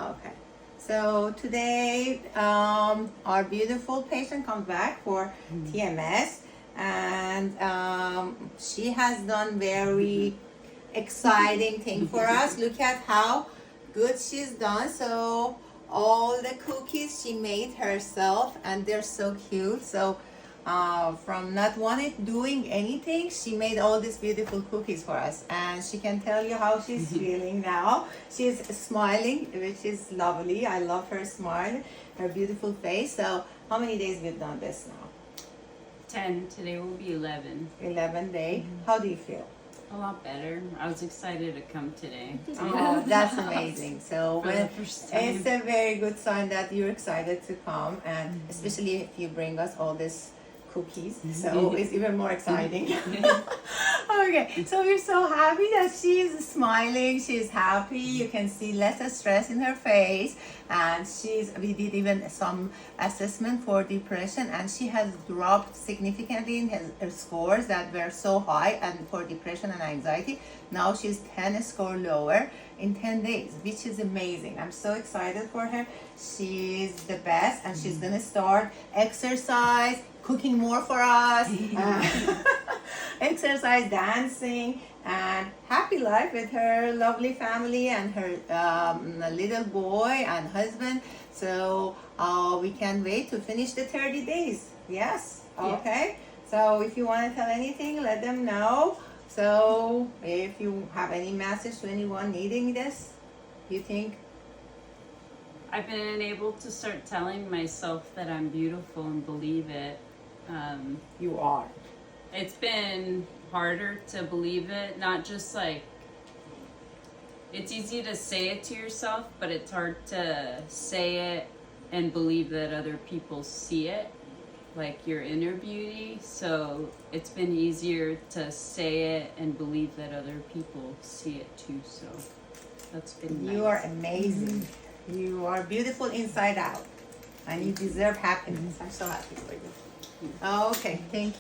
Okay. So today, our beautiful patient comes back for TMS, and she has done very exciting thing for us. Look at how good she's done. So all the cookies she made herself, and they're so cute. So from not wanting doing anything, she made all these beautiful cookies for us, and she can tell you how she's feeling now. She's smiling, which is lovely. I love her smile, her beautiful face. So how many days we've done this now? 10. Today will be 11. 11 days. How do you feel? A lot better. I was excited to come today. Oh, that's amazing. So For the first time. it's a very good sign that you're excited to come, and especially if you bring us all these cookies, so it's even more exciting. Okay, so we're so happy that she's smiling, she's happy. You can see less stress in her face, and we did even some assessment for depression, and she has dropped significantly in her scores that were so high, and for depression and anxiety now she's 10 score lower in 10 days, which is amazing. I'm so excited for her. She's the best, and she's gonna start exercise, cooking more for us, exercise, dancing, and happy life with her lovely family and her little boy and husband. So we can't wait to finish the 30 days. Yes. Okay. So if you want to tell anything, let them know. So if you have any message to anyone needing this, you think? I've been able to start telling myself that I'm beautiful and believe it. You are. It's been harder to believe it, not just like, it's easy to say it to yourself, but it's hard to say it and believe that other people see it, like your inner beauty. So it's been easier to say it and believe that other people see it too. So that's been nice. You are amazing. You are beautiful inside out, and you deserve happiness. I'm so happy for you. Okay, thank you.